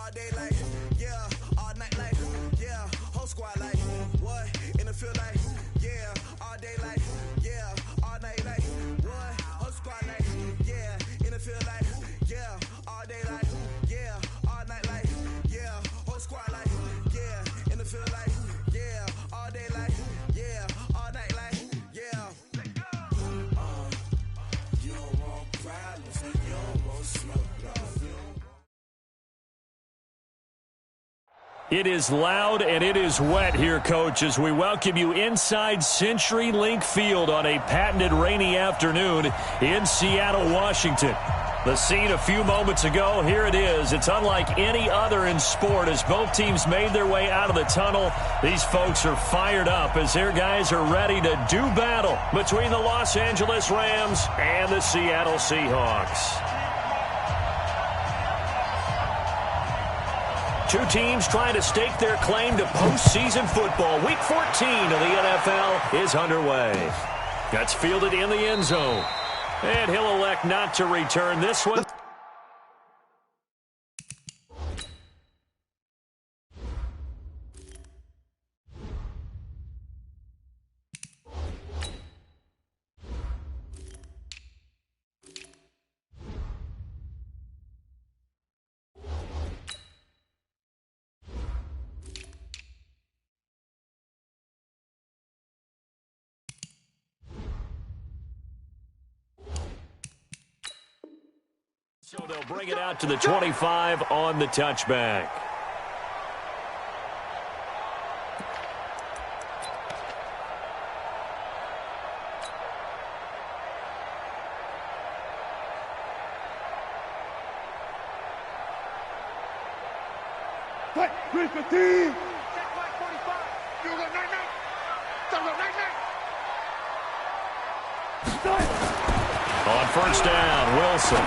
all day like, yeah, all night like, yeah, whole squad like, what, in the field like, yeah, all day like, yeah, all night like, what, whole squad like, yeah, in the field like, yeah, all day like, yeah, all night like, yeah, whole squad like, yeah, in the field like, yeah, all day like, yeah, all night like, yeah. You don't want problems, you don't want smoke. It is loud and it is wet here, Coach, as we welcome you inside CenturyLink Field on a patented rainy afternoon in Seattle, Washington. The scene a few moments ago, here it is. It's unlike any other in sport as both teams made their way out of the tunnel. These folks are fired up as their guys are ready to do battle between the Los Angeles Rams and the Seattle Seahawks. Two teams trying to stake their claim to postseason football. Week 14 of the NFL is underway. That's fielded in the end zone. And he'll elect not to return this one. So they'll bring it out to the 25 on the touchback. On first down, Wilson.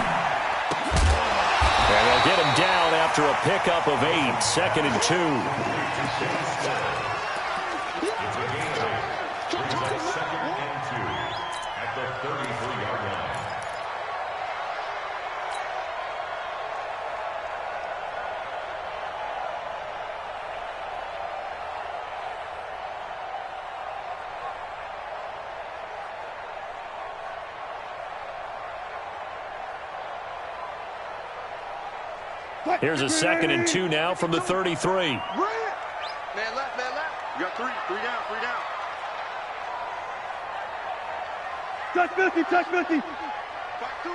And they'll get him down after a pickup of 8, 2nd and 2. It's a game. It's a 2nd and 2 at the 33-yard line. Here's a 2nd and 2 now from the 33. Man left, man left. You got three down. Touch Missy. 5-2 the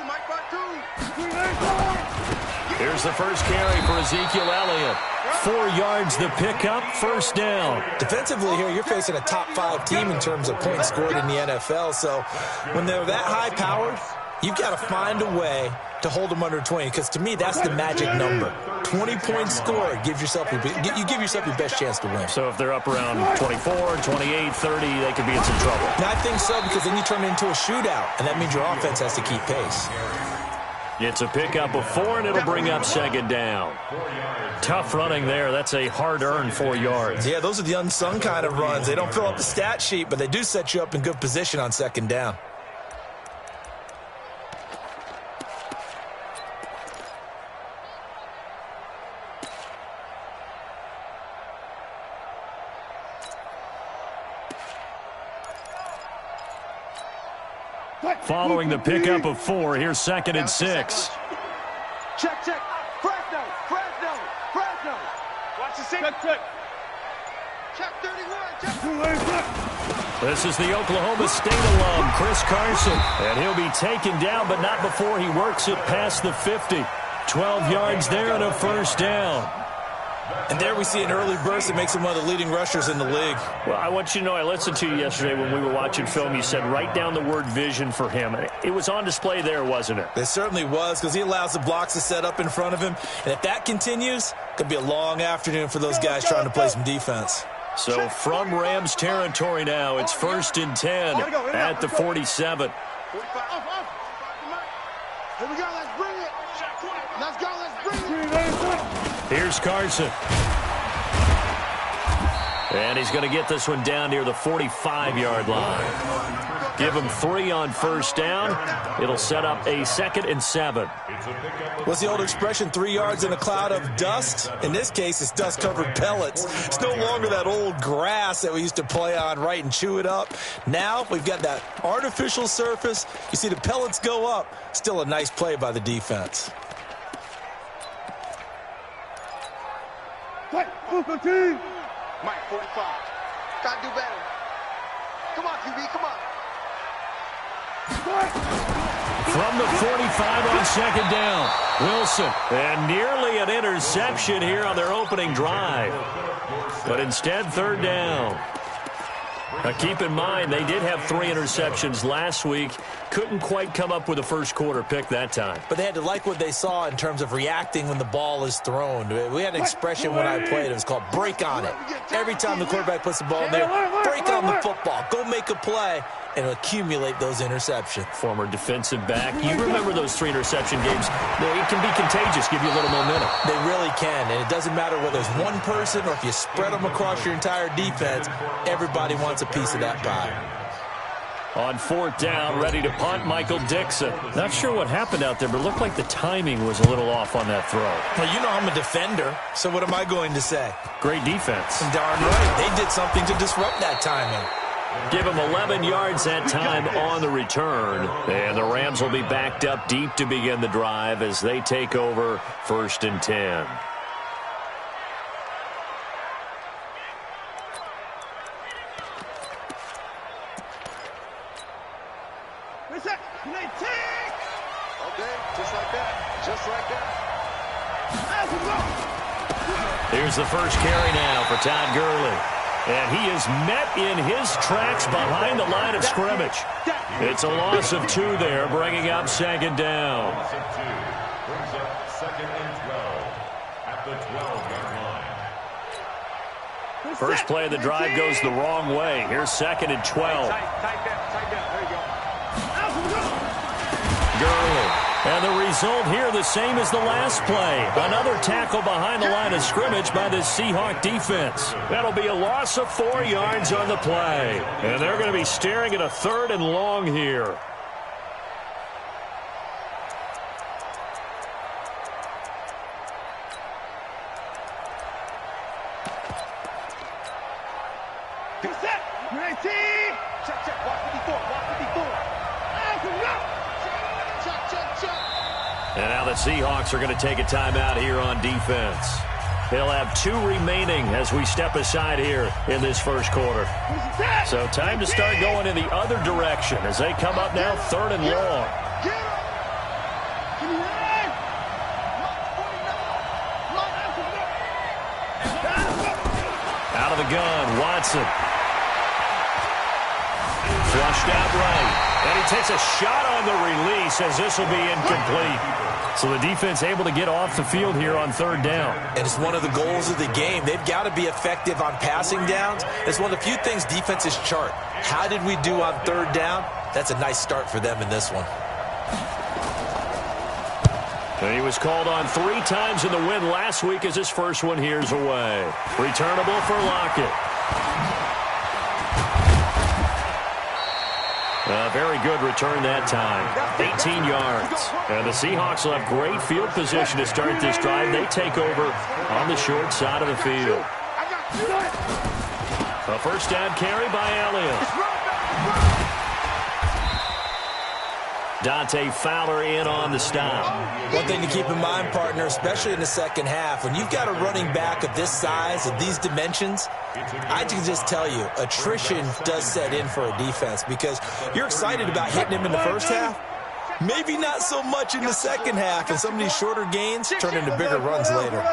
Mike 5-2. Here's the first carry for Ezekiel Elliott. 4 yards the pickup, first down. Defensively here, you're facing a top 5 team in terms of points scored in the NFL. So when they're that high-powered, you've got to find a way to hold them under 20, because to me, that's the magic number. 20 points scored, you give yourself your best chance to win. So if they're up around 24, 28, 30, they could be in some trouble. And I think so, because then you turn it into a shootout, and that means your offense has to keep pace. It's a pickup of 4, and it'll bring up 2nd down. Tough running there. That's a hard-earned 4 yards. Yeah, those are the unsung kind of runs. They don't fill up the stat sheet, but they do set you up in good position on 2nd down. Following the pickup of 4, here's 2nd and 6. Check. Fresno. Watch the seat. Check 31. This is the Oklahoma State alum, Chris Carson. And he'll be taken down, but not before he works it past the 50. 12 yards there and a first down. And there we see an early burst that makes him one of the leading rushers in the league. Well, I want you to know, I listened to you yesterday when we were watching film. You said write down the word vision for him. It was on display there, wasn't it? It certainly was, because he allows the blocks to set up in front of him. And if that continues, it could be a long afternoon for those guys trying to play some defense. So from Rams territory now, it's 1st and 10 at the 47. Here we go, let's bring it. Let's go, let's bring it. Here's Carson. And he's going to get this one down near the 45-yard line. Give him 3 on first down. It'll set up a 2nd and 7. What's the old expression, 3 yards in a cloud of dust? In this case, it's dust-covered pellets. It's no longer that old grass that we used to play on, right, and chew it up. Now we've got that artificial surface. You see the pellets go up. Still a nice play by the defense. Mike, 45. Gotta do better. Come on, QB, come on. From the 45 on 2nd down, Wilson. And nearly an interception here on their opening drive. But instead, 3rd down. Now keep in mind, they did have 3 interceptions last week. Couldn't quite come up with a first quarter pick that time. But they had to like what they saw in terms of reacting when the ball is thrown. We had an expression when I played. It was called break on it. Every time the quarterback puts the ball in there, break on the football. Go make a play and accumulate those interceptions. Former defensive back. You remember those 3 interception games. It can be contagious, give you a little momentum. They really can, and it doesn't matter whether it's one person or if you spread them across your entire defense. Everybody wants a piece of that pie. On 4th down, ready to punt, Michael Dixon. Not sure what happened out there, but it looked like the timing was a little off on that throw. Well, you know I'm a defender, so what am I going to say? Great defense. Darn right. They did something to disrupt that timing. Give him 11 yards that time on the return. And the Rams will be backed up deep to begin the drive as they take over 1st and 10. Okay, just like that. Just like that. Here's the first carry now for Todd Gurley. And he is met in his tracks behind the line of scrimmage. It's a loss of 2 there, bringing up 2nd down. Brings up 2nd and 12 at the 12-yard line. First play of the drive goes the wrong way. Here's 2nd and 12. Tight down. There you go. Gurley. And the result here the same as the last play. Another tackle behind the line of scrimmage by the Seahawk defense. That'll be a loss of 4 yards on the play. And they're going to be staring at a 3rd and long here. Check. Watch 54. And now the Seahawks are going to take a timeout here on defense. They'll have 2 remaining as we step aside here in this first quarter. So time to start going in the other direction as they come up now 3rd and long. Out of the gun, Watson. Flushed out right. And he takes a shot on the release as this will be incomplete. So the defense able to get off the field here on 3rd down. And it's one of the goals of the game. They've got to be effective on passing downs. It's one of the few things defenses chart. How did we do on 3rd down? That's a nice start for them in this one. And he was called on 3 times in the win last week as his first one here's away. Returnable for Lockett. A very good return that time. 18 yards. And the Seahawks will have great field position to start this drive. They take over on the short side of the field. A first down carry by Elliott. Dante Fowler in on the stop. One thing to keep in mind, partner, especially in the second half, when you've got a running back of this size, of these dimensions, I can just tell you, attrition does set in for a defense because you're excited about hitting him in the first half. Maybe not so much in the second half, and some of these shorter gains turn into bigger runs later.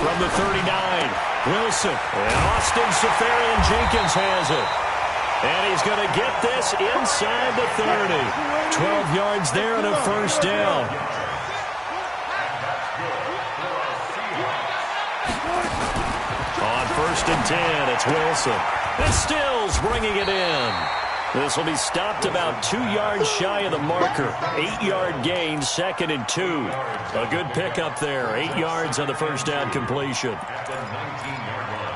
From the 39, Wilson. And Austin Seferian-Jenkins has it. And he's going to get this inside the 30. 12 yards there and a first down. On 1st and 10, it's Wilson. And Stills bringing it in. This will be stopped about 2 yards shy of the marker. 8-yard gain, 2nd and 2. A good pickup there. 8 yards on the first down completion. At the 19-yard line.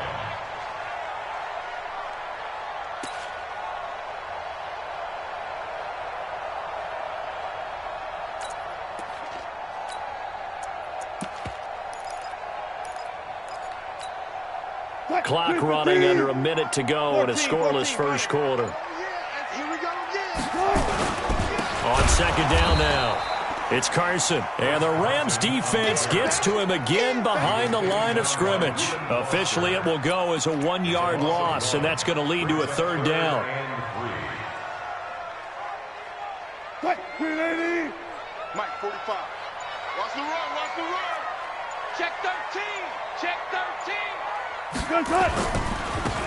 Clock running under a minute to go in a scoreless first quarter. Here we go again. On second down now, it's Carson. And the Rams defense gets to him again behind the line of scrimmage. Officially, it will go as a 1-yard loss, and that's going to lead to a third down. Mike, 45. Watch the run, watch the run. Check 13, check 13.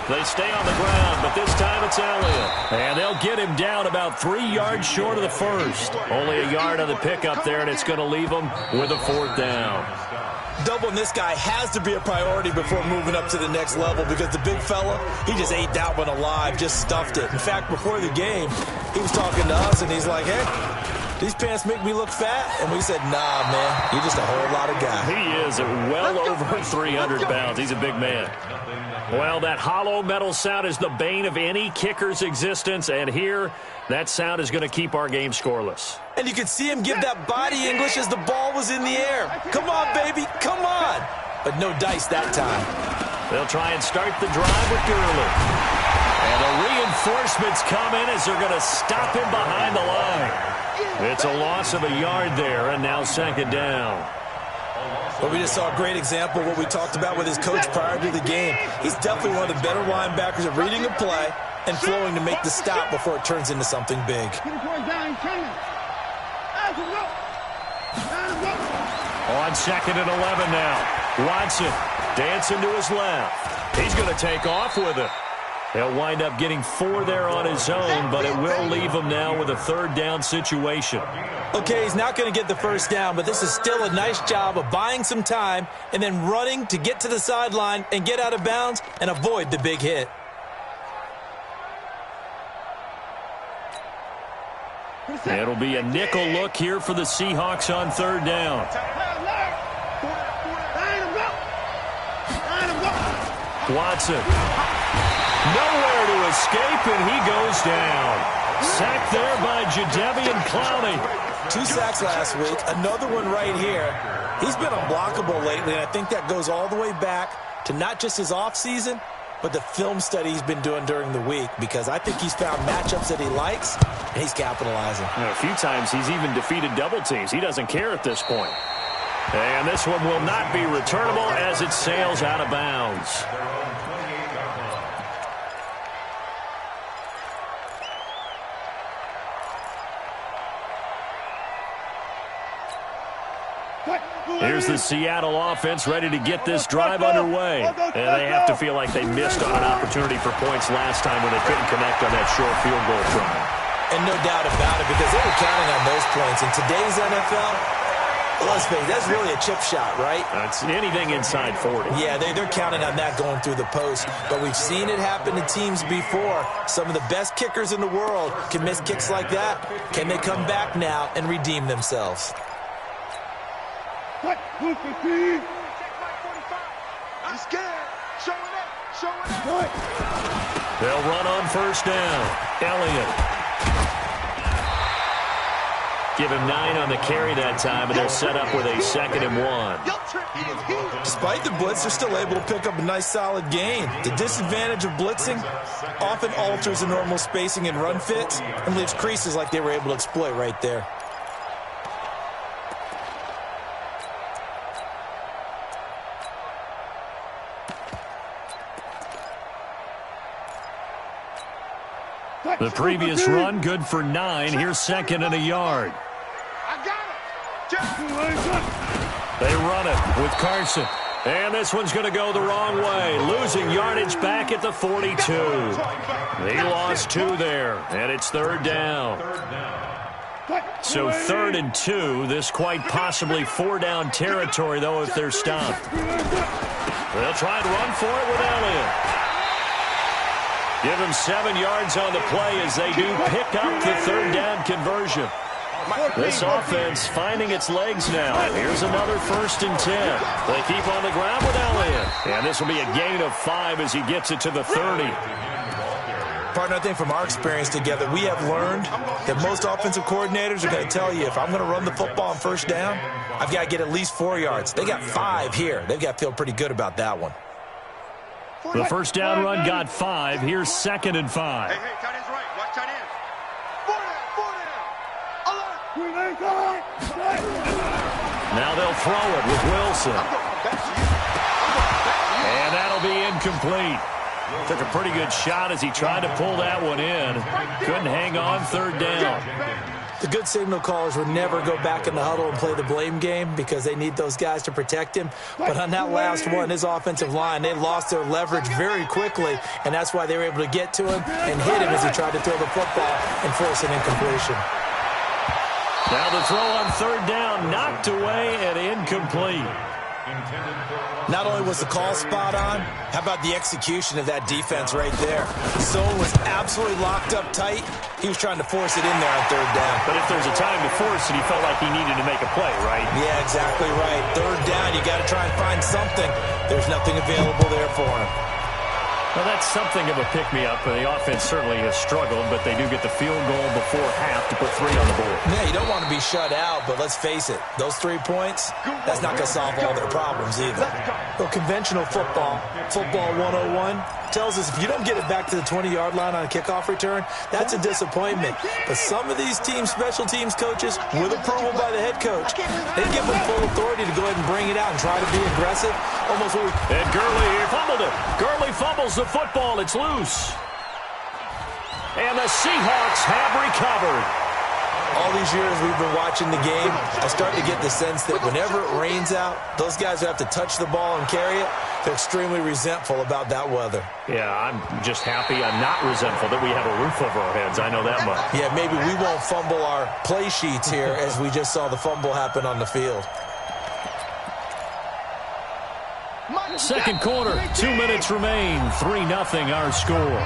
They stay on the ground, but this time it's Elliott. And they'll get him down about 3 yards short of the first. Only a yard on the pickup there, and it's going to leave him with a fourth down. Doubling this guy has to be a priority before moving up to the next level because the big fella, he just ate that one alive, just stuffed it. In fact, before the game, he was talking to us, and he's like, hey, these pants make me look fat? And we said, nah, man, you're just a whole lot of guy. He is well over 300 pounds. He's a big man. Well, that hollow metal sound is the bane of any kicker's existence, and here, that sound is going to keep our game scoreless. And you could see him give that body English as the ball was in the air. Come on, baby, come on. But no dice that time. They'll try and start the drive with Gurley. And the reinforcements come in as they're going to stop him behind the line. It's a loss of a yard there, and now second down. But we just saw a great example of what we talked about with his coach prior to the game. He's definitely one of the better linebackers at reading a play and flowing to make the stop before it turns into something big. On second and 11 now. Watson dancing to his left. He's going to take off with it. He'll wind up getting 4 there on his own, but it will leave him now with a third down situation. Okay, he's not going to get the first down, but this is still a nice job of buying some time and then running to get to the sideline and get out of bounds and avoid the big hit. It'll be a nickel look here for the Seahawks on third down. Watson. Nowhere to escape, and he goes down. Sacked there by Jadeveon Clowney. 2 sacks last week, another one right here. He's been unblockable lately, and I think that goes all the way back to not just his offseason, but the film study he's been doing during the week, because I think he's found matchups that he likes, and he's capitalizing. A few times he's even defeated double teams. He doesn't care at this point. And this one will not be returnable as it sails out of bounds. Here's the Seattle offense ready to get this drive underway. And they have to feel like they missed on an opportunity for points last time when they couldn't connect on that short field goal try. And no doubt about it, because they were counting on those points. In today's NFL, let's face it, that's really a chip shot, right? It's anything inside 40. Yeah, they're counting on that going through the post. But we've seen it happen to teams before. Some of the best kickers in the world can miss kicks like that. Can they come back now and redeem themselves? He's scared. Showing up. They'll run on first down. Elliott. Give him 9 on the carry that time, and they're set up with a 2nd and 1. Despite the blitz, they're still able to pick up a nice solid gain. The disadvantage of blitzing often alters the normal spacing and run fits and leaves creases like they were able to exploit right there. The previous run, good for 9. Here's 2nd and a yard. I got it. They run it with Carson. And this one's going to go the wrong way. Losing yardage back at the 42. He lost 2 there, and it's third down. So 3rd and 2. This quite possibly 4-down territory, though, if they're stopped. They'll try and run for it with Elliott. Give him 7 yards on the play as they do pick up the third down conversion. This offense finding its legs now. Here's another 1st and 10. They keep on the ground with Elliott. And this will be a gain of 5 as he gets it to the 30. Partner, I think from our experience together, we have learned that most offensive coordinators are going to tell you, if I'm going to run the football on 1st down, I've got to get at least 4 yards. They got 5 here. They've got to feel pretty good about that one. The 1st down run got 5. Here's 2nd and 5. Hey, tight end's right. Watch tight end. 4 down. Now they'll throw it with Wilson. And that'll be incomplete. Took a pretty good shot as he tried to pull that one in. Couldn't hang on 3rd down. The good signal callers would never go back in the huddle and play the blame game because they need those guys to protect him. But on that last one, his offensive line, they lost their leverage very quickly, and that's why they were able to get to him and hit him as he tried to throw the football and force an incompletion. Now the throw on 3rd down, knocked away and incomplete. Not only was the call spot on, how about the execution of that defense right there? Zone was absolutely locked up tight. He was trying to force it in there on 3rd down. But if there's a time to force it, he felt like he needed to make a play, right? Yeah, exactly right. 3rd down, you got to try and find something. There's nothing available there for him. Well, that's something of a pick-me-up. The offense certainly has struggled, but they do get the field goal before half to put 3 on the board. Yeah, you don't want to be shut out, but let's face it, those 3 points, that's not going to solve all their problems either. Well, conventional football 101, tells us if you don't get it back to the 20-yard line on a kickoff return, that's a disappointment. But some of these teams, special teams coaches, with approval by the head coach, they give them full authority to go ahead and bring it out and try to be aggressive. Almost what we... And Gurley here fumbled it. Gurley fumbles the football. It's loose. And the Seahawks have recovered. All these years we've been watching the game, I start to get the sense that whenever it rains out, those guys who have to touch the ball and carry it, they're extremely resentful about that weather. Yeah, I'm just happy I'm not resentful that we have a roof over our heads. I know that much. Yeah, maybe we won't fumble our play sheets here as we just saw the fumble happen on the field. Second quarter, 2 minutes remain. 3-0 our score.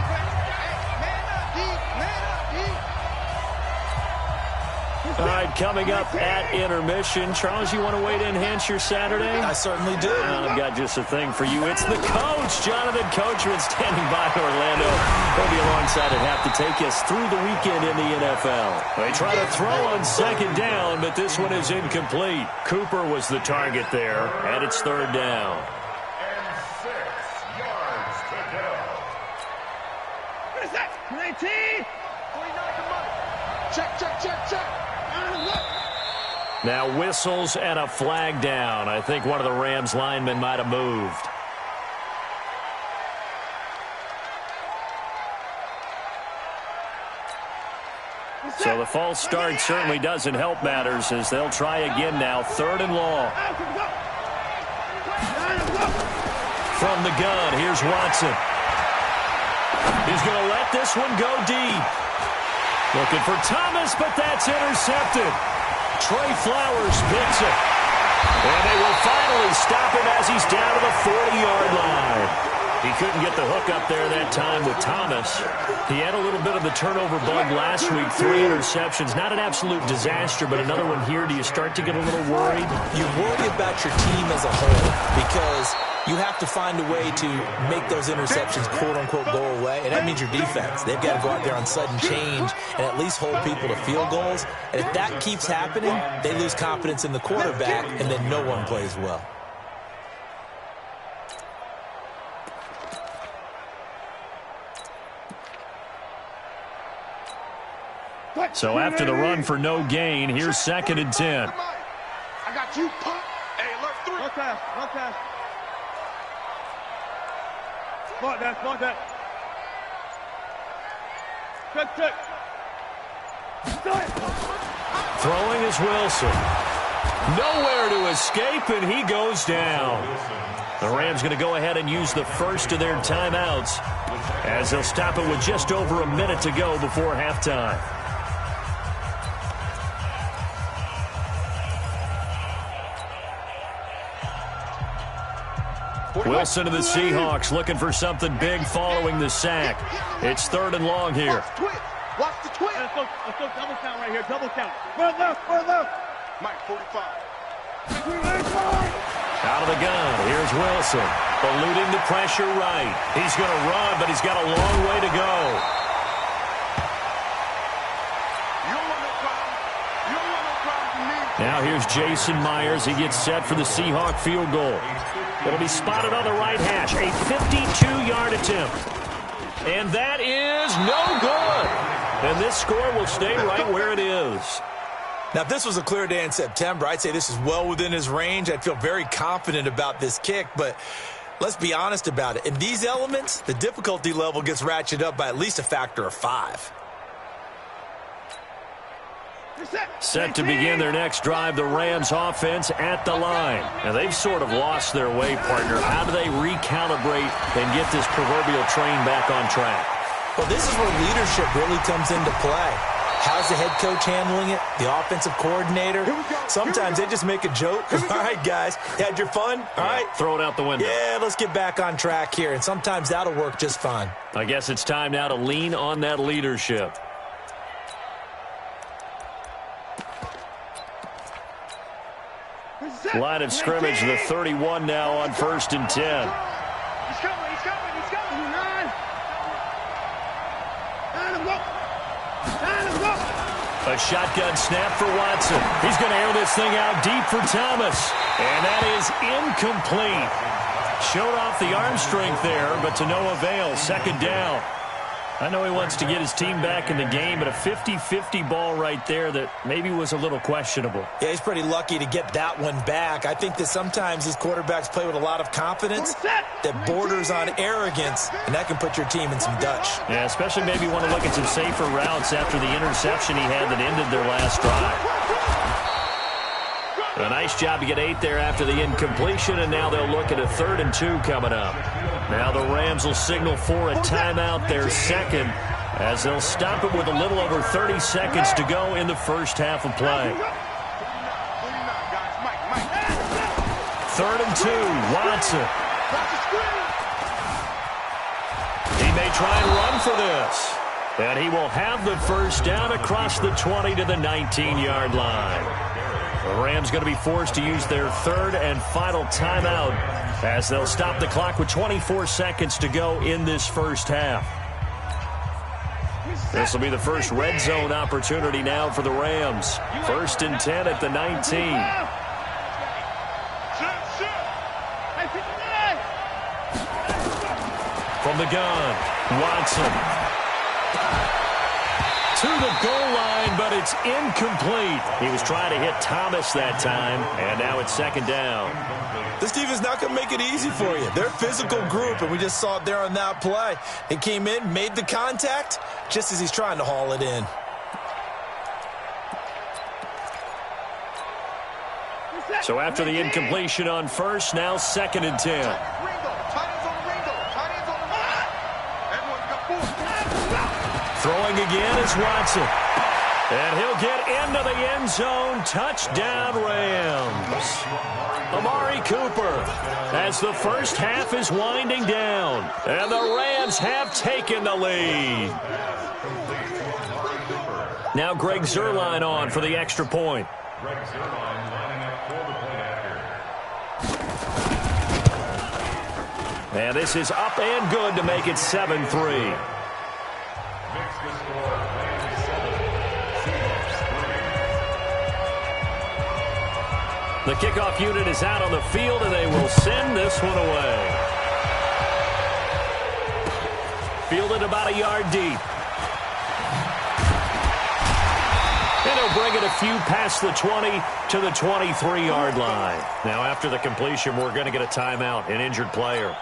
All right, coming up at intermission. Charles, you want to wait to enhance your Saturday? I certainly do. I've got just a thing for you. It's the coach, Jonathan Coachman, standing by in Orlando. He'll be alongside at half to take us through the weekend in the NFL. They try to throw on 2nd down, but this one is incomplete. Cooper was the target there, and it's 3rd down. And 6 yards to go. What is that? 19. 49 to money. Check. Now whistles and a flag down. I think one of the Rams linemen might have moved. So the false start certainly doesn't help matters as they'll try again now. 3rd and long. From the gun, here's Watson. He's going to let this one go deep. Looking for Thomas, but that's intercepted. Trey Flowers picks it. And they will finally stop him as he's down to the 40-yard line. He couldn't get the hook up there that time with Thomas. He had a little bit of the turnover bug last week. 3 interceptions. Not an absolute disaster, but another one here. Do you start to get a little worried? You worry about your team as a whole because you have to find a way to make those interceptions, quote-unquote, go away, and that means your defense. They've got to go out there on sudden change and at least hold people to field goals. And if that keeps happening, they lose confidence in the quarterback, and then no one plays well. So after the run for no gain, here's 2nd and 10. I got you, punk. Hey, alert 3. One pass. Smart that. Check. Throwing is Wilson. Nowhere to escape, and he goes down. The Rams going to go ahead and use the first of their timeouts as they'll stop it with just over a minute to go before halftime. Wilson to the Seahawks looking for something big following the sack. It's 3rd and long here. Watch the twist. Let's go double count right here. Double count. Run left. Mike, 45. Out of the gun. Here's Wilson. Eluding the pressure right. He's going to run, but he's got a long way to go. You don't want no problem. You don't want no problem from me. Now here's Jason Myers. He gets set for the Seahawk field goal. It'll be spotted on the right hash. A 52-yard attempt. And that is no good. And this score will stay right where it is. Now, if this was a clear day in September, I'd say this is well within his range. I'd feel very confident about this kick, but let's be honest about it. In these elements, the difficulty level gets ratcheted up by at least a factor of 5. Set to begin their next drive, the Rams offense at the line. Now, they've sort of lost their way, partner. How do they recalibrate and get this proverbial train back on track? Well, this is where leadership really comes into play. How's the head coach handling it? The offensive coordinator? Sometimes they just make a joke. All right, guys, had your fun? All right. Throw it out the window. Yeah, let's get back on track here. And sometimes that'll work just fine. I guess it's time now to lean on that leadership. Line of scrimmage, the 31 now on 1st and 10. He's coming. A shotgun snap for Watson. He's going to air this thing out deep for Thomas. And that is incomplete. Showed off the arm strength there, but to no avail. 2nd down. I know he wants to get his team back in the game, but a 50-50 ball right there that maybe was a little questionable. Yeah, he's pretty lucky to get that one back. I think that sometimes these quarterbacks play with a lot of confidence that borders on arrogance, and that can put your team in some Dutch. Yeah, especially maybe want to look at some safer routes after the interception he had that ended their last drive. A nice job to get 8 there after the incompletion, and now they'll look at a 3rd and 2 coming up. Now the Rams will signal for a timeout, their second, as they'll stop it with a little over 30 seconds to go in the first half of play. 3rd and 2, Watson. He may try and run for this. And he will have the first down across the 20 to the 19-yard line. The Rams going to be forced to use their 3rd and final timeout as they'll stop the clock with 24 seconds to go in this first half. This will be the first red zone opportunity now for the Rams. 1st and 10 at the 19. From the gun, Watson. To the goal line, but it's incomplete. He was trying to hit Thomas that time, and now it's 2nd down. This team is not going to make it easy for you. They're a physical group, and we just saw it there on that play. They came in, made the contact, just as he's trying to haul it in. So after the incompletion on 1st, now 2nd and 10. Throwing again is Watson. And he'll get into the end zone. Touchdown, Rams. Amari Cooper as the first half is winding down. And the Rams have taken the lead. Now Greg Zuerlein on for the extra point. Greg Zuerlein lining up for the point after. And this is up and good to make it 7-3. The kickoff unit is out on the field, and they will send this one away. Fielded about a yard deep. And he'll bring it a few past the 20 to the 23-yard line. Now, after the completion, we're going to get a timeout, an injured player.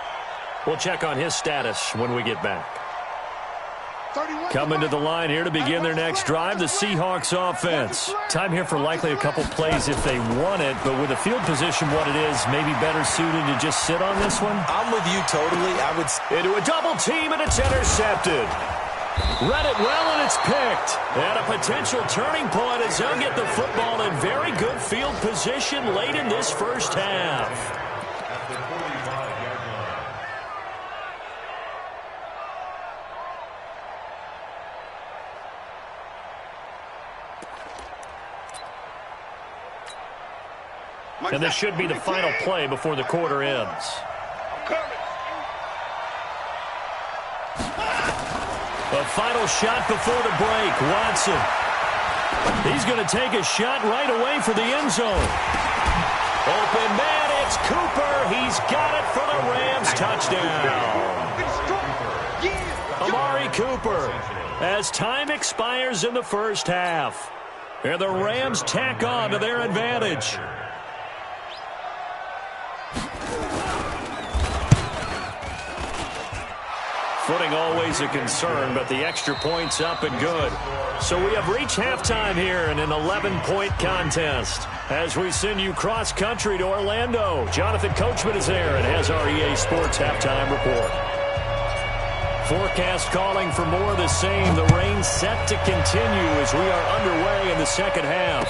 We'll check on his status when we get back. Coming to the line here to begin their next drive, the Seahawks offense. Time here for likely a couple plays if they want it, but with the field position what it is, maybe better suited to just sit on this one? I'm with you totally. Into a double team, and it's intercepted. Read it well, and it's picked. And a potential turning point as they'll get the football in very good field position late in this first half. At the 45-yard line. And this should be the final play before the quarter ends. A final shot before the break. Watson. He's going to take a shot right away for the end zone. Open man, it's Cooper. He's got it for the Rams. Touchdown. Amari Cooper, as time expires in the first half. And the Rams tack on to their advantage. Footing always a concern, but the extra point's up and good. So we have reached halftime here in an 11-point contest. As we send you cross-country to Orlando, Jonathan Coachman is there and has our EA Sports halftime report. Forecast calling for more of the same. The rain set to continue as we are underway in the second half.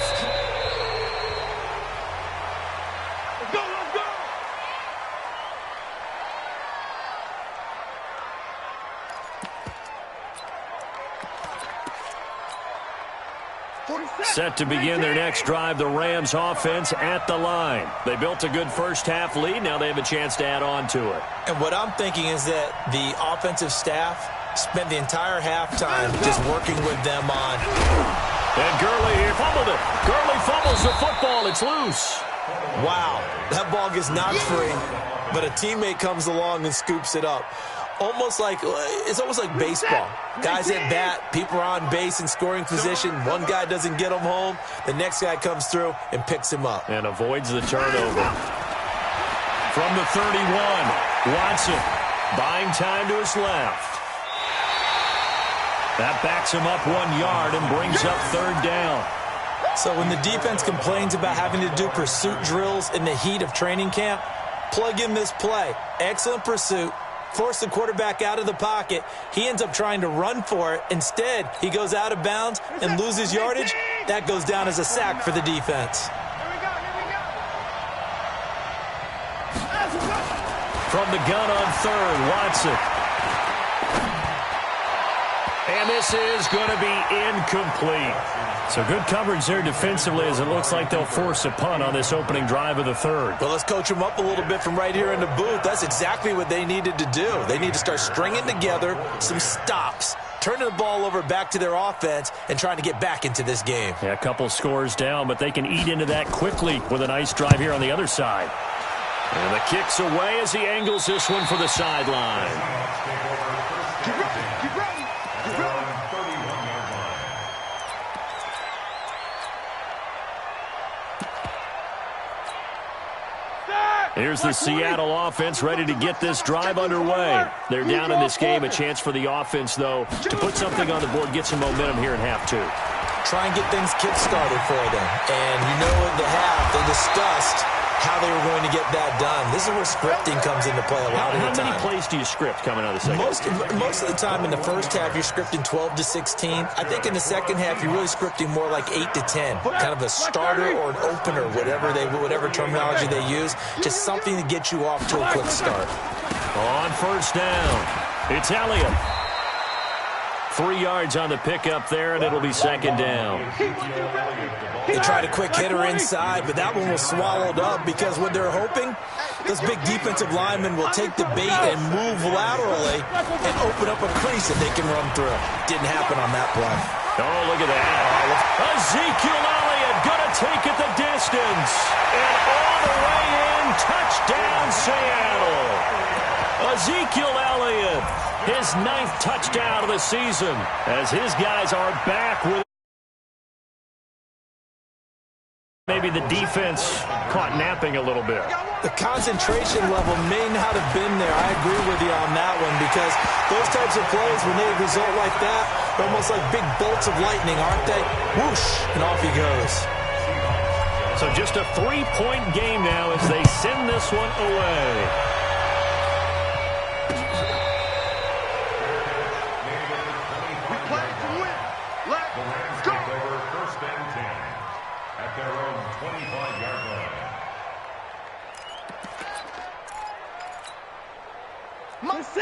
Set to begin their next drive, the Rams offense at the line. They built a good first half lead. Now they have a chance to add on to it. And what I'm thinking is that the offensive staff spent the entire halftime just working with them on. And Gurley here fumbled it. Gurley fumbles the football. It's loose. Wow, that ball gets knocked free, but a teammate comes along and scoops it up. It's almost like baseball. Guys at bat, people are on base in scoring position. One guy doesn't get him home. The next guy comes through and picks him up. And avoids the turnover. From the 31, Watson buying time to his left. That backs him up 1 yard and brings up third down. So when the defense complains about having to do pursuit drills in the heat of training camp, plug in this play. Excellent pursuit. Force the quarterback out of the pocket. He ends up trying to run for it. Instead, he goes out of bounds and loses yardage. That goes down as a sack for the defense. From the gun on third, Watson. And this is going to be incomplete. So good coverage there defensively as it looks like they'll force a punt on this opening drive of the third. Well, let's coach them up a little bit from right here in the booth. That's exactly what they needed to do. They need to start stringing together some stops, turning the ball over back to their offense, and trying to get back into this game. Yeah, a couple scores down, but they can eat into that quickly with a nice drive here on the other side. And the kick's away as he angles this one for the sideline. Here's the Seattle offense ready to get this drive underway. They're down in this game. A chance for the offense, though, to put something on the board, get some momentum here in half two. Try and get things kick-started for them. And you know in the half, they discussed how they were going to get that done. This is where scripting comes into play a lot of the time. How many plays do you script coming out of the second half? Most of the time in the first half, you're scripting 12 to 16. I think in the second half, you're really scripting more like 8 to 10. Kind of a starter or an opener, whatever terminology they use. Just something to get you off to a quick start. On first down, it's Elliott. 3 yards on the pickup there, and it'll be second down. They tried a quick hitter inside, but that one was swallowed up because what they're hoping, those big defensive linemen will take the bait and move laterally and open up a crease that they can run through. Didn't happen on that play. Oh, look at that. Ezekiel Elliott going to take it the distance. And all the way in, touchdown Seattle. Ezekiel Elliott, his 9th touchdown of the season, as his guys are back with maybe the defense caught napping a little bit. The concentration level may not have been there. I agree with you on that one because those types of plays, when they result like that, they're almost like big bolts of lightning, aren't they? Whoosh, and off he goes. So just a 3-point game now as they send this one away.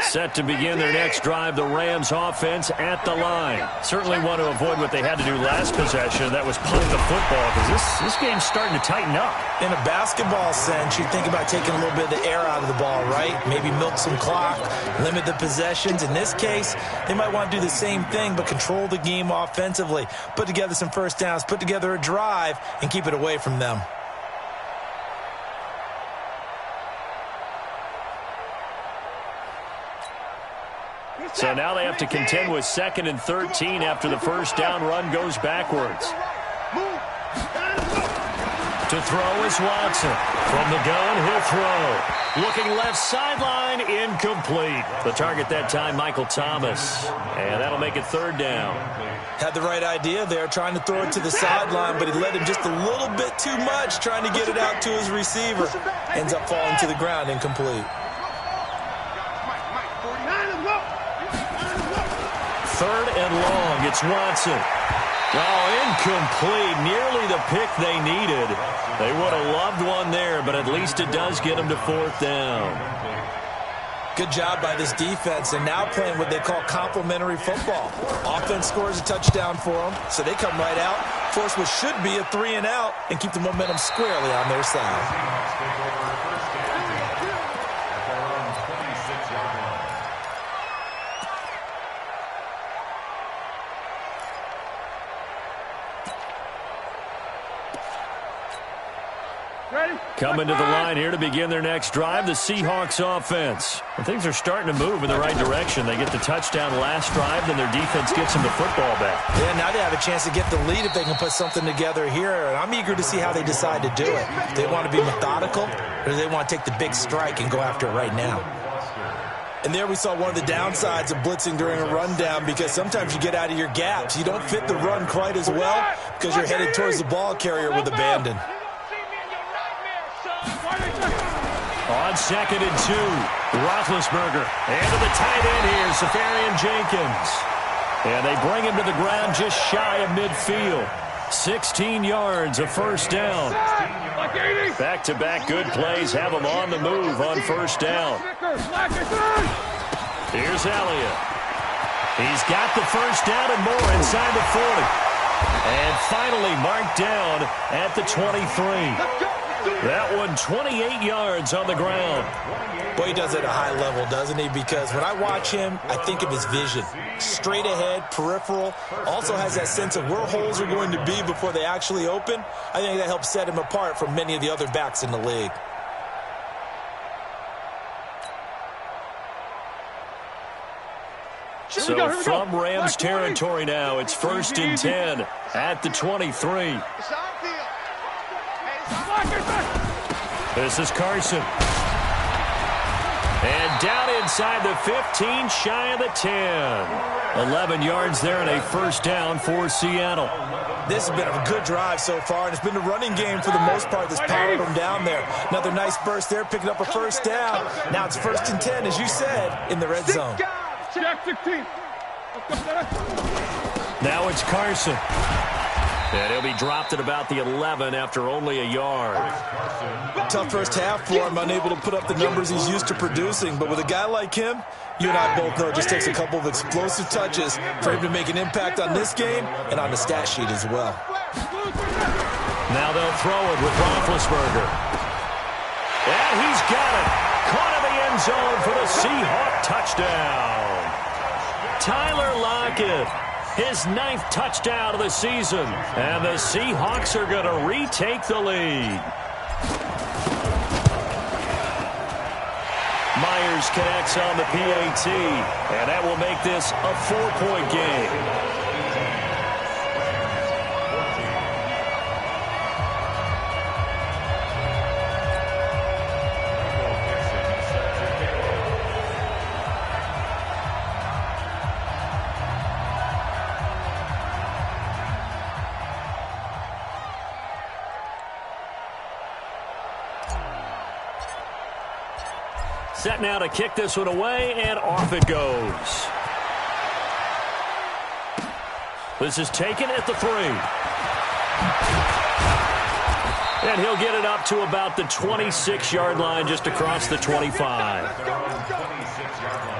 Set to begin their next drive, the Rams offense at the line. Certainly want to avoid what they had to do last possession. That was punt the football, because this game's starting to tighten up. In a basketball sense, you think about taking a little bit of the air out of the ball, right? Maybe milk some clock, limit the possessions. In this case, they might want to do the same thing, but control the game offensively. Put together some first downs, put together a drive, and keep it away from them. So now they have to contend with 2nd and 13 after the first down run goes backwards. To throw is Watson. From the gun, he'll throw. Looking left sideline, incomplete. The target that time, Michael Thomas. And that'll make it 3rd down. Had the right idea there, trying to throw it to the sideline, but he led him just a little bit too much, trying to get it out to his receiver. Ends up falling to the ground, incomplete. 3rd and long, it's Watson. Oh, incomplete. Nearly the pick they needed. They would have loved one there, but at least it does get them to 4th down. Good job by this defense, and now playing what they call complementary football. Offense scores a touchdown for them, so they come right out, force what should be a 3-and-out, and keep the momentum squarely on their side. Coming to the line here to begin their next drive, the Seahawks offense. And things are starting to move in the right direction. They get the touchdown last drive, then their defense gets them the football back. Yeah, now they have a chance to get the lead if they can put something together here. And I'm eager to see how they decide to do it. Do they want to be methodical, or do they want to take the big strike and go after it right now? And there we saw one of the downsides of blitzing during a rundown, because sometimes you get out of your gaps. You don't fit the run quite as well because you're headed towards the ball carrier with abandon. On 2nd and 2, Roethlisberger. And to the tight end here, Safarian Jenkins. And they bring him to the ground just shy of midfield. 16 yards, a first down. Back-to-back good plays have them on the move on first down. Here's Elliott. He's got the first down and more inside the 40. And finally marked down at the 23. That one 28 yards on the ground. Boy, he does it at a high level, doesn't he? Because when I watch him, I think of his vision. Straight ahead, peripheral. Also has that sense of where holes are going to be before they actually open. I think that helps set him apart from many of the other backs in the league. So from Rams territory now, it's 1st and 10 at the 23. This is Carson. And down inside the 15, shy of the 10. 11 yards there and a first down for Seattle. This has been a good drive so far, and it's been the running game for the most part that's powered them down there. Another nice burst there, picking up a first down. Now it's 1st and 10, as you said, in the red zone. Now it's Carson. And he'll be dropped at about the 11 after only a yard. Tough first half for him, unable to put up the numbers he's used to producing. But with a guy like him, you and I both know it just takes a couple of explosive touches for him to make an impact on this game and on the stat sheet as well. Now they'll throw it with Roethlisberger. And he's got it. Caught in the end zone for the Seahawk touchdown. Tyler Lockett. His 9th touchdown of the season. And the Seahawks are going to retake the lead. Myers connects on the PAT. And that will make this a 4-point game. Set now to kick this one away, and off it goes. This is taken at the 3. And he'll get it up to about the 26-yard line, just across the 25. Let's go. 26-yard line.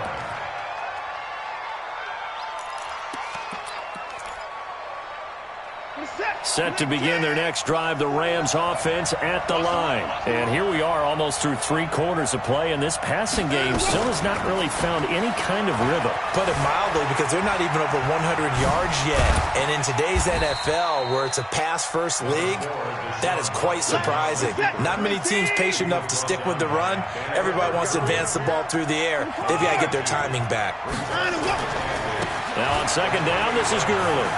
Set to begin their next drive, the Rams offense at the line. And here we are almost through 3 quarters of play, and this passing game still has not really found any kind of rhythm. Put it mildly, because they're not even over 100 yards yet. And in today's NFL, where it's a pass-first league, that is quite surprising. Not many teams patient enough to stick with the run. Everybody wants to advance the ball through the air. They've got to get their timing back. Now on second down, this is Gurley.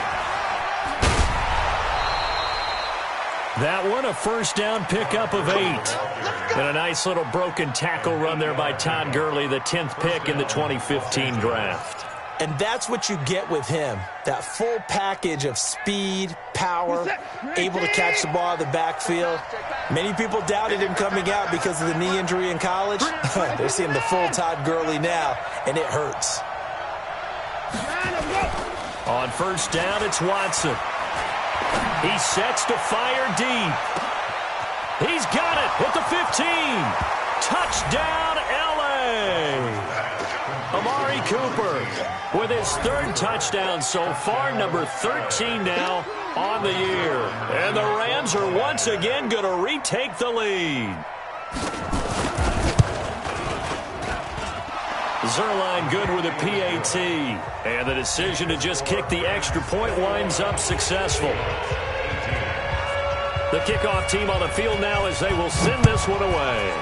That one, a first down pickup of 8. And a nice little broken tackle run there by Todd Gurley, the 10th pick in the 2015 draft. And that's what you get with him, that full package of speed, power, able to catch the ball in the backfield. Many people doubted him coming out because of the knee injury in college. They're seeing the full Todd Gurley now, and it hurts. On first down, it's Watson. He sets to fire deep. He's got it at the 15. Touchdown, L.A. Amari Cooper with his 3rd touchdown so far, number 13 now on the year. And the Rams are once again going to retake the lead. Zerline good with a PAT. And the decision to just kick the extra point winds up successful. The kickoff team on the field now as they will send this one away.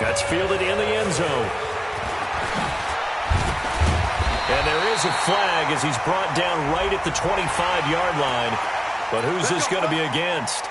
That's fielded in the end zone. And there is a flag as he's brought down right at the 25-yard line. But who's this going to be against?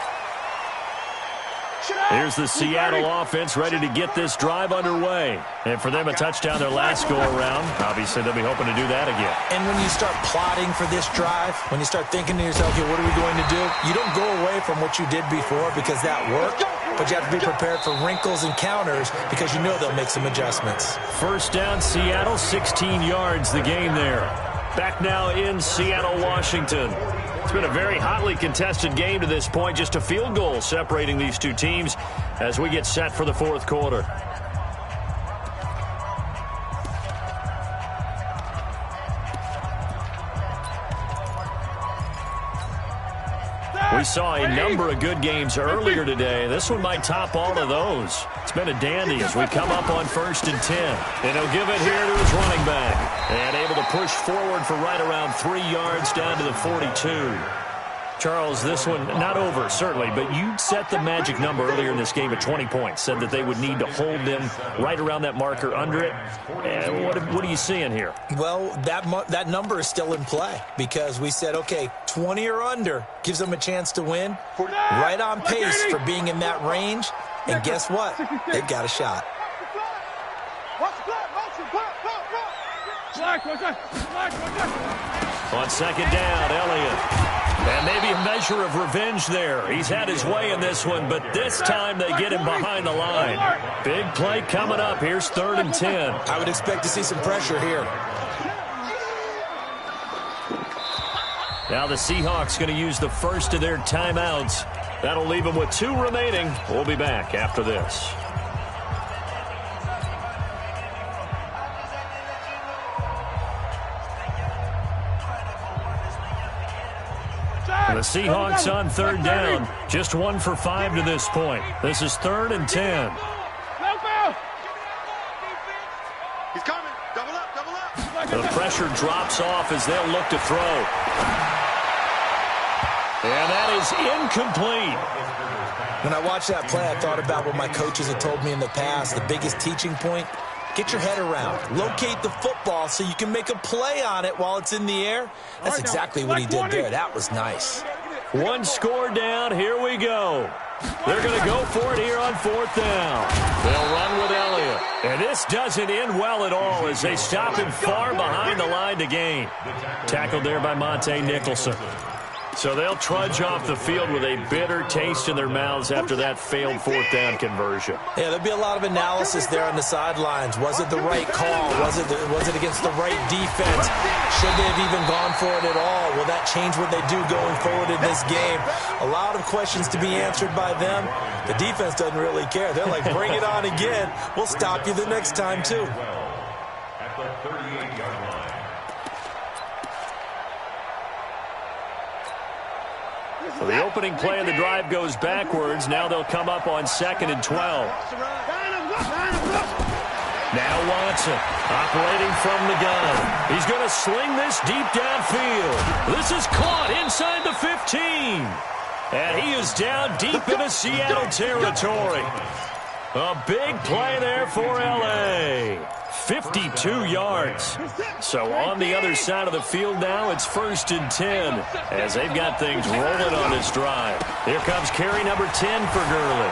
Here's the Seattle offense ready to get this drive underway. And for them, a touchdown their last go-around. Obviously, they'll be hoping to do that again. And when you start plotting for this drive, when you start thinking to yourself, okay, what are we going to do? You don't go away from what you did before because that worked, but you have to be prepared for wrinkles and counters because you know they'll make some adjustments. First down, Seattle, 16 yards the game there. Back now in Seattle, Washington. It's been a very hotly contested game to this point. Just a field goal separating these two teams as we get set for the 4th quarter. We saw a number of good games earlier today. This one might top all of those. It's been a dandy as we come up on 1st and 10. And he'll give it here to his running back. And able to push forward for right around 3 yards down to the 42. Charles, this one not over, certainly, but you set the magic number earlier in this game at 20 points. Said that they would need to hold them right around that marker under it. And what are you seeing here? Well, that number is still in play because we said, okay, 20 or under gives them a chance to win. Right on pace for being in that range. And guess what? They've got a shot. On second down, Elliott. And maybe a measure of revenge there. He's had his way in this one, but this time they get him behind the line. Big play coming up. Here's 3rd and 10. I would expect to see some pressure here. Now the Seahawks going to use the first of their timeouts. That'll leave them with 2 remaining. We'll be back after this. The Seahawks on 3rd down. Just 1 for 5 to this point. This is 3rd and 10. He's coming. Double up, double up. The pressure drops off as they'll look to throw. And that is incomplete. When I watched that play, I thought about what my coaches had told me in the past. The biggest teaching point, get your head around. Locate the football so you can make a play on it while it's in the air. That's exactly what he did there. That was nice. 1 score down. Here we go. They're going to go for it here on 4th down. They'll run with Elliott. And this doesn't end well at all as they stop him far behind the line to gain. Tackled there by Monte Nicholson. So they'll trudge off the field with a bitter taste in their mouths after that failed fourth down conversion. Yeah, there'll be a lot of analysis there on the sidelines. Was it the right call? Was it against the right defense? Should they have even gone for it at all? Will that change what they do going forward in this game? A lot of questions to be answered by them. The defense doesn't really care. They're like, bring it on again. We'll stop you the next time, too. At the 38-yard line. So the opening play of the drive goes backwards. Now they'll come up on 2nd and 12. Now Watson operating from the gun. He's going to sling this deep downfield. This is caught inside the 15. And he is down deep into Seattle territory. A big play there for L.A. 52 yards. So on the other side of the field now, it's 1st and 10 as they've got things rolling on this drive. Here comes carry number 10 for Gurley.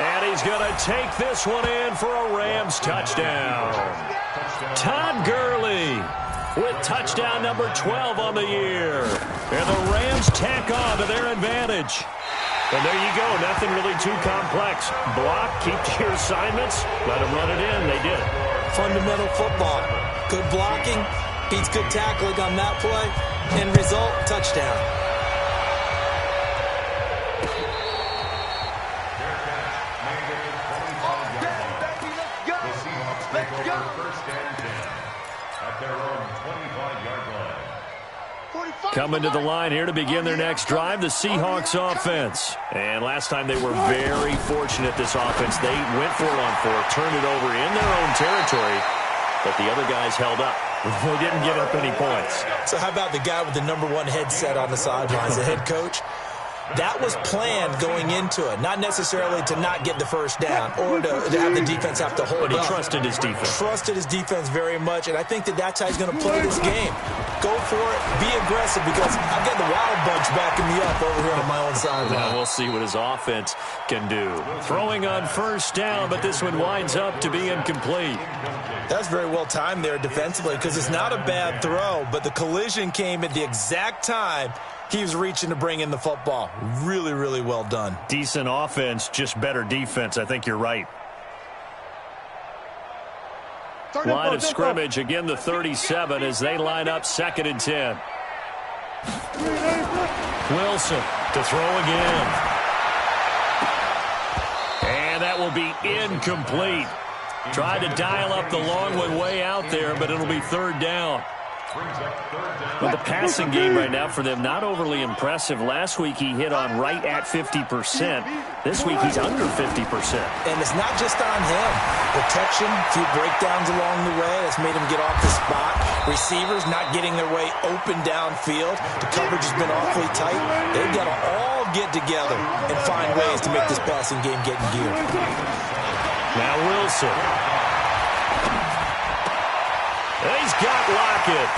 And he's going to take this one in for a Rams touchdown. Todd Gurley with touchdown number 12 on the year. And the Rams tack on to their advantage. And there you go. Nothing really too complex. Block, keep to your assignments, let them run it in. They did. Fundamental football. Good blocking, beats good tackling on that play. End result, touchdown. The Seahawks take over 1st and 10 at their own 25-yard line. Coming to the line here to begin their next drive, the Seahawks offense. And last time they were very fortunate, this offense. They went for it on 4th, turned it over in their own territory, but the other guys held up. They didn't give up any points. So how about the guy with the number 1 headset on the sidelines, the head coach? That was planned going into it, not necessarily to not get the first down or to have the defense have to hold up. But he trusted his defense. Trusted his defense very much, and I think that's how he's going to play this game. Go for it, be aggressive, because I've got the Wild Bunch backing me up over here on my own sideline. Now we'll see what his offense can do. Throwing on 1st down, but this one winds up to be incomplete. That's very well timed there defensively, because it's not a bad throw, but the collision came at the exact time he was reaching to bring in the football. Really, really well done. Decent offense, just better defense. I think you're right. Line of scrimmage, again the 37 as they line up 2nd and 10. Wilson to throw again. And that will be incomplete. Tried to dial up the long one way out there, but it'll be 3rd down. But the passing game right now for them, not overly impressive. Last week he hit on right at 50%. This week he's under 50%. And it's not just on him. Protection, a few breakdowns along the way. That's made him get off the spot. Receivers not getting their way open downfield. The coverage has been awfully tight. They've got to all get together and find ways to make this passing game get in gear. Now Wilson. He's got Lockett.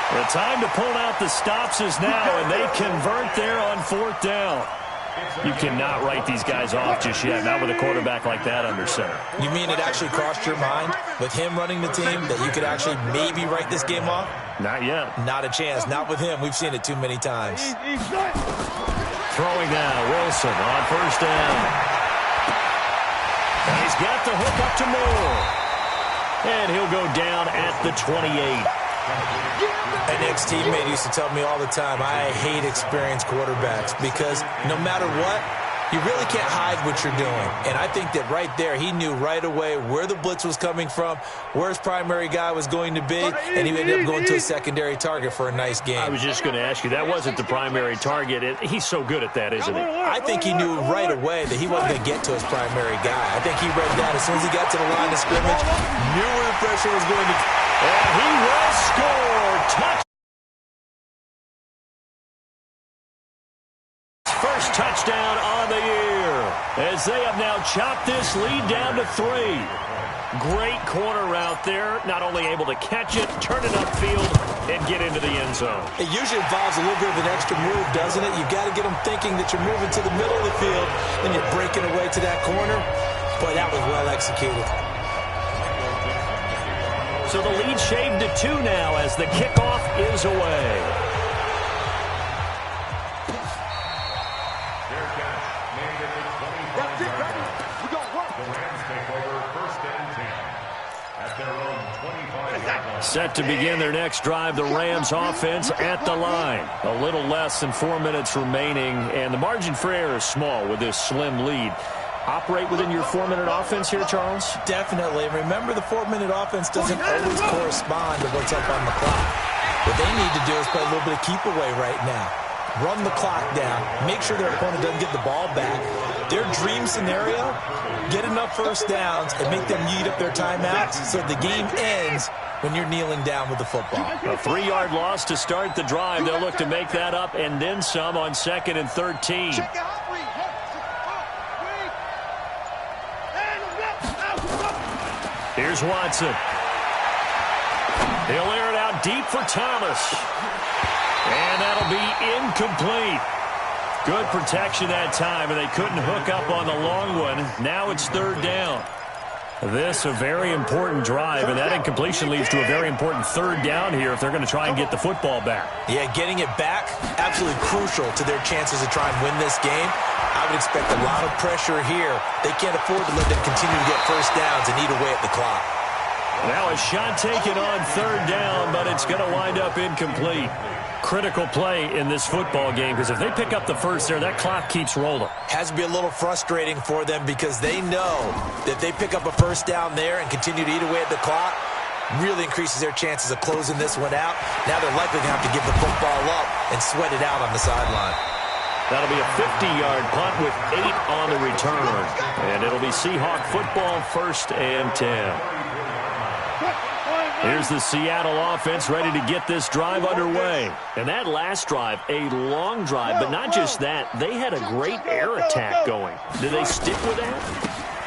The time to pull out the stops is now, and they convert there on 4th down. You cannot write these guys off just yet, not with a quarterback like that under center. You mean it actually crossed your mind with him running the team that you could actually maybe write this game off? Not yet. Not a chance. Not with him. We've seen it too many times. Throwing now, Wilson on 1st down. And he's got the hook up to Moore. And he'll go down at the 28. An ex-teammate used to tell me all the time, I hate experienced quarterbacks because no matter what, you really can't hide what you're doing. And I think that right there, he knew right away where the blitz was coming from, where his primary guy was going to be, and he ended up going to a secondary target for a nice game. I was just going to ask you, that wasn't the primary target. He's so good at that, isn't he? I think he knew right away that he wasn't going to get to his primary guy. I think he read that as soon as he got to the line of scrimmage, knew where the pressure was going to go. And he will score. Touchdown. First touchdown on the year as they have now chopped this lead down to 3. Great corner route there. Not only able to catch it, turn it upfield, and get into the end zone. It usually involves a little bit of an extra move, doesn't it? You've got to get them thinking that you're moving to the middle of the field, then you're breaking away to that corner. Boy, that was well executed. So the lead shaved to 2 now as the kickoff is away. Set to begin their next drive, the Rams offense at the line. A little less than 4 minutes remaining, and the margin for error is small with this slim lead. Operate within your 4-minute offense here, Charles? Definitely. Remember, the 4-minute offense doesn't always correspond to what's up on the clock. What they need to do is play a little bit of keep away right now. Run the clock down. Make sure their opponent doesn't get the ball back. Their dream scenario, get enough first downs and make them eat up their timeouts so the game ends when you're kneeling down with the football. A 3-yard loss to start the drive. They'll look to make that up and then some on 2nd and 13. Here's Watson. He'll air it out deep for Thomas. And that'll be incomplete. Good protection that time, and they couldn't hook up on the long one. Now it's 3rd down. This a very important drive, and that incompletion leads to a very important 3rd down here if they're going to try and get the football back. Yeah, getting it back, absolutely crucial to their chances to try and win this game. I would expect a lot of pressure here. They can't afford to let them continue to get first downs and eat away at the clock. Now a shot taken on 3rd down, but it's going to wind up incomplete. Critical play in this football game, because if they pick up the first there, that clock keeps rolling. Has to be a little frustrating for them because they know that if they pick up a first down there and continue to eat away at the clock, really increases their chances of closing this one out. Now they're likely going to have to give the football up and sweat it out on the sideline. That'll be a 50-yard punt with 8 on the return. And it'll be Seahawk football, 1st and 10. Here's the Seattle offense ready to get this drive underway. And that last drive, a long drive, but not just that. They had a great air attack going. Do they stick with that?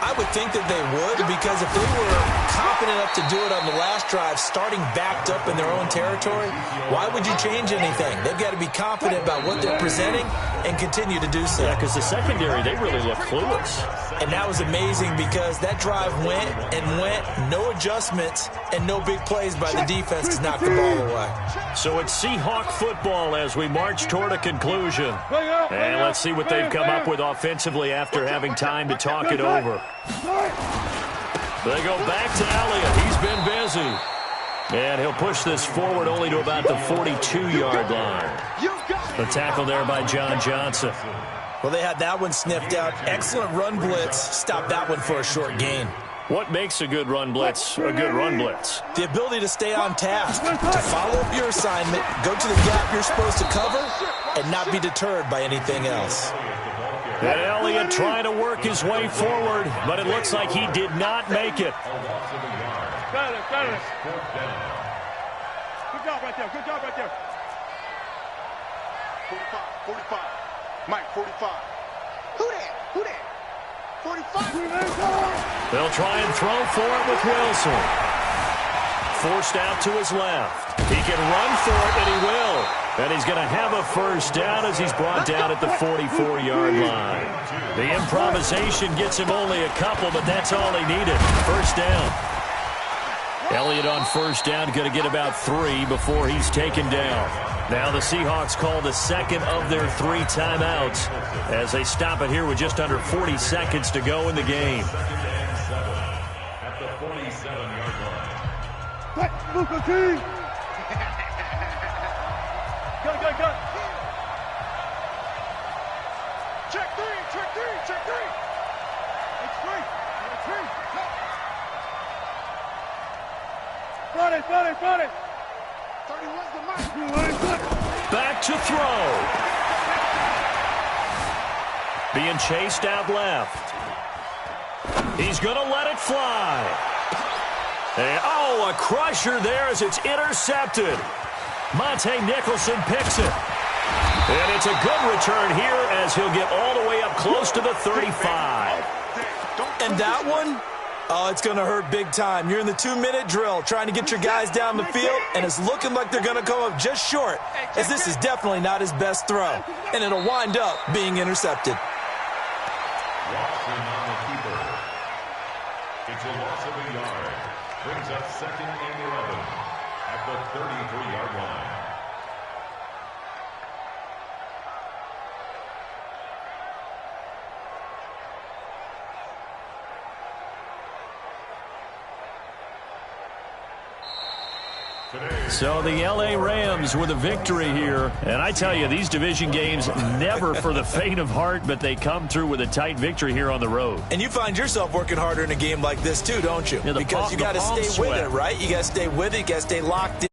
I would think that they would, because if they were confident enough to do it on the last drive, starting backed up in their own territory, why would you change anything? They've got to be confident about what they're presenting and continue to do so. Yeah, because the secondary, they really look clueless. And that was amazing because that drive went and went, no adjustments and no big plays by the defense to knock the ball away. So it's Seahawk football as we march toward a conclusion. And let's see what they've come up with offensively after having time to talk it over. They go back to Elliott. He's been busy. And he'll push this forward only to about the 42-yard line. The tackle there by John Johnson. Well, they had that one sniffed out. Excellent run blitz. Stopped that one for a short gain. What makes a good run blitz a good run blitz? The ability to stay on task, to follow up your assignment, go to the gap you're supposed to cover, and not be deterred by anything else. And Elliott trying to work his way forward, but it looks like he did not make it. Got it. Good job right there. 45. Mike, 45. Who that? 45. They'll try and throw for it with Wilson. Forced out to his left. He can run for it, and he will. And he's going to have a first down as he's brought down at the 44-yard line. The improvisation gets him only a couple, but that's all he needed. First down. Elliott on first down, going to get about 3 before he's taken down. Now the Seahawks call the second of their 3 timeouts as they stop it here with just under 40 seconds to go in the game. At the 47-yard line. Go. Check three. It's three. Front it. 31's the mark. Back to throw. Being chased out left. He's going to let it fly. And, a crusher there as it's intercepted. Monte Nicholson picks it. And it's a good return here as he'll get all the way up close to the 35. And that one? Oh, it's going to hurt big time. You're in the 2-minute drill trying to get your guys down the field, and it's looking like they're going to come up just short, as this is definitely not his best throw, and it'll wind up being intercepted. Watson on the keeper. It's a loss of a yard. Brings up 2nd and 11 at the 33-yard line. So the L.A. Rams with a victory here. And I tell you, these division games never for the faint of heart, but they come through with a tight victory here on the road. And you find yourself working harder in a game like this too, don't you? Yeah, because you got to stay with it, right? You got to stay with it. You got to stay locked in.